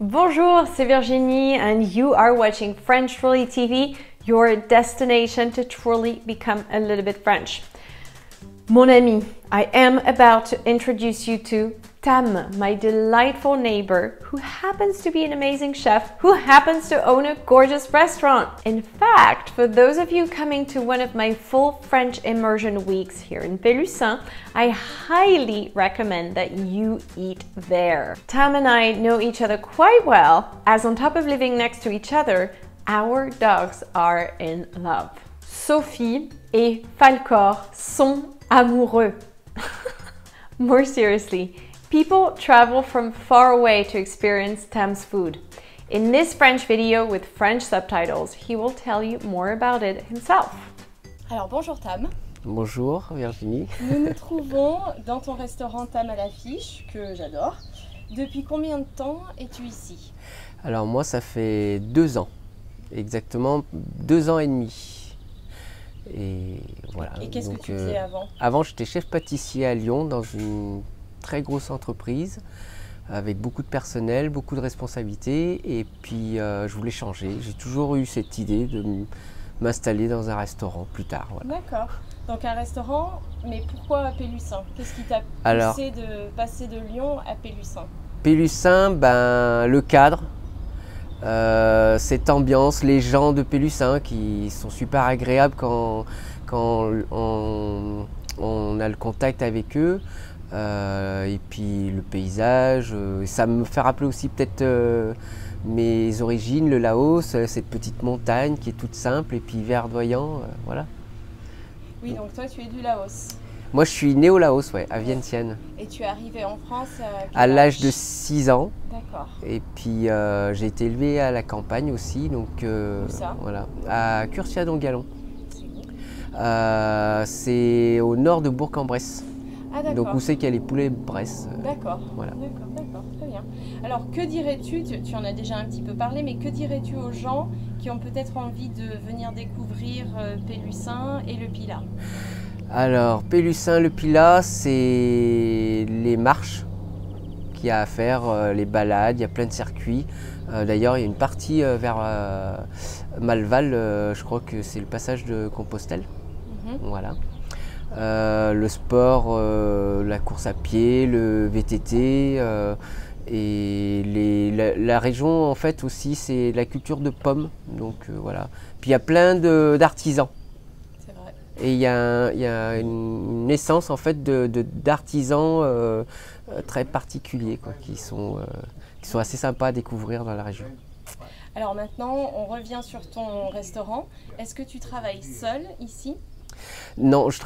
Bonjour, c'est Virginie and you are watching French Truly TV, your destination to truly become a little bit French. Mon ami, I am about to introduce you to Tam, my delightful neighbor who happens to be an amazing chef who happens to own a gorgeous restaurant. In fact, for those of you coming to one of my full French immersion weeks here in Pélussin, I highly recommend that you eat there. Tam and I know each other quite well, as on top of living next to each other, our dogs are in love. Sophie et Falcor sont amoureux. More seriously, people travel from far away to experience Tam's food. In this French video with French subtitles, he will tell you more about it himself. Alors bonjour Tam. Bonjour Virginie. Nous nous trouvons dans ton restaurant Tam à l'affiche, que j'adore. Depuis combien de temps es-tu ici? Alors moi ça fait 2 ans, exactement 2 ans et demi. Et voilà. Et qu'est-ce que tu faisais avant? Avant j'étais chef pâtissier à Lyon dans une très grosse entreprise avec beaucoup de personnel, beaucoup de responsabilités et puis je voulais changer. J'ai toujours eu cette idée de m'installer dans un restaurant plus tard. Voilà. D'accord. Donc un restaurant, mais pourquoi à Pélussin? Qu'est-ce qui t'a poussé de passer de Lyon à Pélussin? Pélussin, le cadre, cette ambiance, les gens de Pélussin qui sont super agréables quand on a le contact avec eux. Et puis le paysage, ça me fait rappeler aussi peut-être mes origines, le Laos, cette petite montagne qui est toute simple et puis verdoyant, voilà. Oui, donc toi tu es du Laos. Moi je suis né au Laos, ouais, à Vientiane. Et tu es arrivé en France à l'âge de 6 ans. D'accord. Et puis j'ai été élevé à la campagne aussi, donc où ça? voilà, à Curcias-Dongalon. C'est où? C'est au nord de Bourg-en-Bresse. Ah, d'accord. Donc où c'est qu'il y a les poulets Bresse. D'accord, voilà. D'accord, très bien. Alors que dirais-tu, tu en as déjà un petit peu parlé, mais que dirais-tu aux gens qui ont peut-être envie de venir découvrir Pélussin et le Pilat? Alors Pélussin, le Pilat, c'est les marches qu'il y a à faire, les balades, il y a plein de circuits. D'ailleurs il y a une partie vers Malval, je crois que c'est le passage de Compostelle. Voilà. Le sport, la course à pied, le VTT et la région en fait aussi c'est la culture de pommes, donc voilà. Puis il y a plein d'artisans. C'est vrai. Et il y a une naissance en fait d'artisans très particuliers quoi, qui sont assez sympas à découvrir dans la région. Alors maintenant on revient sur ton restaurant. Est-ce que tu travailles seul ici? Non, je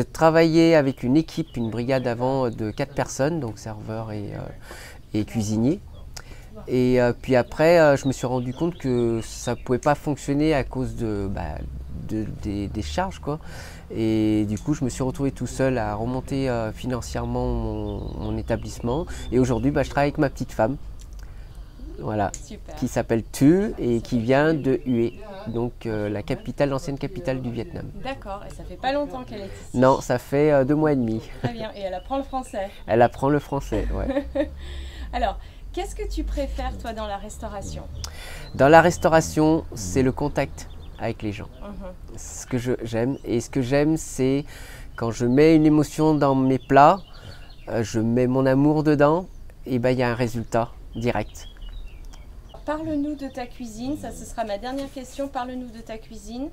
travaillais avec une équipe, une brigade avant de 4 personnes, donc serveurs et cuisiniers. Et puis après, je me suis rendu compte que ça ne pouvait pas fonctionner à cause des charges, quoi. Et du coup, je me suis retrouvé tout seul à remonter financièrement mon établissement. Et aujourd'hui, je travaille avec ma petite femme. Voilà, super. Qui s'appelle Thu et qui vient de Hue, donc l'ancienne capitale du Vietnam. D'accord, et ça fait pas longtemps qu'elle est ici? Non, ça fait 2 mois et demi. Très bien, et elle apprend le français? Elle apprend le français, ouais. Alors, qu'est-ce que tu préfères toi dans la restauration? Dans la restauration, c'est le contact avec les gens. Ce que j'aime, et ce que j'aime, c'est quand je mets une émotion dans mes plats, je mets mon amour dedans, et il y a un résultat direct. Parle-nous de ta cuisine, ça ce sera ma dernière question. Parle-nous de ta cuisine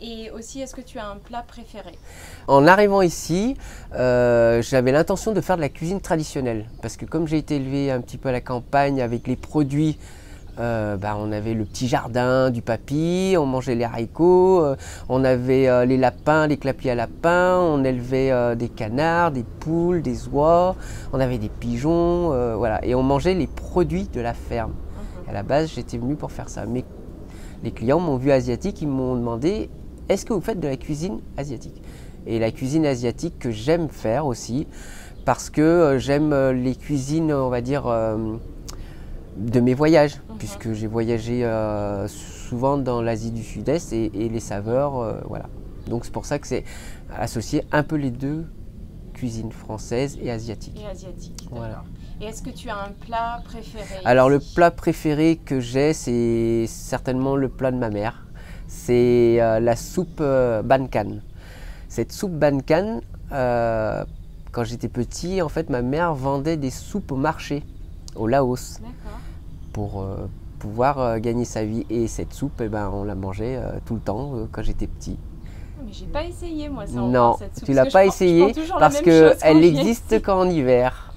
et aussi est-ce que tu as un plat préféré? En arrivant ici, j'avais l'intention de faire de la cuisine traditionnelle parce que comme j'ai été élevé un petit peu à la campagne avec les produits, on avait le petit jardin du papy, on mangeait les haricots, on avait les lapins, les clapiers à lapins, on élevait des canards, des poules, des oies, on avait des pigeons, voilà, et on mangeait les produits de la ferme. À la base, j'étais venu pour faire ça. Mais les clients m'ont vu asiatique, ils m'ont demandé « Est-ce que vous faites de la cuisine asiatique ?» Et la cuisine asiatique que j'aime faire aussi, parce que j'aime les cuisines, on va dire, de mes voyages, puisque j'ai voyagé souvent dans l'Asie du Sud-Est et les saveurs, voilà. Donc c'est pour ça que c'est associé un peu les deux, cuisine française et asiatique. Et asiatique, voilà. Et est-ce que tu as un plat préféré? Alors le ici? plat préféré que j'ai, c'est certainement le plat de ma mère. C'est la soupe bankan. Cette soupe bankan, quand j'étais petit, en fait, ma mère vendait des soupes au marché, au Laos, D'accord. pour pouvoir gagner sa vie. Et cette soupe, eh ben, on la mangeait tout le temps quand j'étais petit. Mais j'ai pas essayé moi ça. Non, cette soupe, tu l'as parce que pas je prends essayé toujours la parce même que chose quand elle je viens existe ici. qu'en hiver.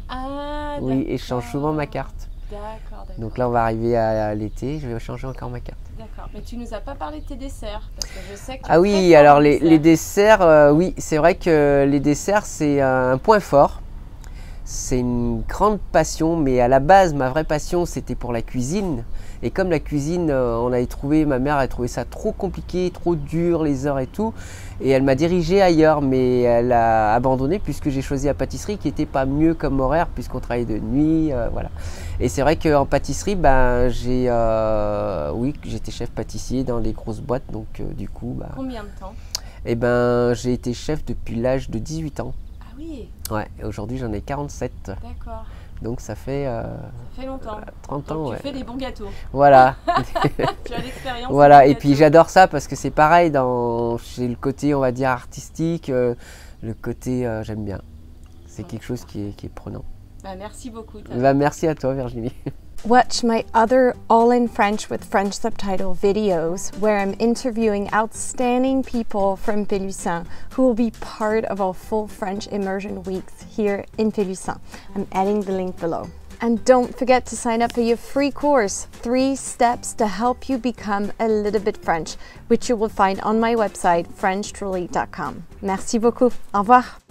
Ah, Oui, et je change d'accord. souvent ma carte. D'accord, d'accord. Donc là, on va arriver à l'été, je vais changer encore ma carte. D'accord. Mais tu nous as pas parlé de tes desserts parce que je sais que tu Ah es oui, très fort alors en les dessert. desserts, oui, c'est vrai que les desserts, c'est un point fort. C'est une grande passion, mais à la base, ma vraie passion, c'était pour la cuisine. Et comme la cuisine, ma mère a trouvé ça trop compliqué, trop dur, les heures et tout. Et elle m'a dirigé ailleurs, mais elle a abandonné puisque j'ai choisi la pâtisserie qui n'était pas mieux comme horaire puisqu'on travaillait de nuit, voilà. Et c'est vrai qu'en pâtisserie, ben, oui, j'étais chef pâtissier dans les grosses boîtes, donc du coup, bah, Combien de temps? eh ben, j'ai été chef depuis l'âge de 18 ans. Ah oui, Ouais, et aujourd'hui j'en ai 47, d'accord. donc ça fait Ça fait longtemps. 30 Donc ans. tu Ouais. fais des bons gâteaux. Voilà, Tu as l'expérience. voilà. des Et puis gâteaux. j'adore ça parce que c'est pareil, j'ai le côté, on va dire, artistique, le côté, j'aime bien. C'est quelque chose qui est prenant. Bah, merci beaucoup. Bah, merci à toi, Virginie. Watch my other All in French with French subtitle videos where I'm interviewing outstanding people from Pélussin who will be part of our full French immersion weeks here in Pélussin. I'm adding the link below. And don't forget to sign up for your free course, 3 steps to help you become a little bit French, which you will find on my website, FrenchTruly.com. Merci beaucoup. Au revoir.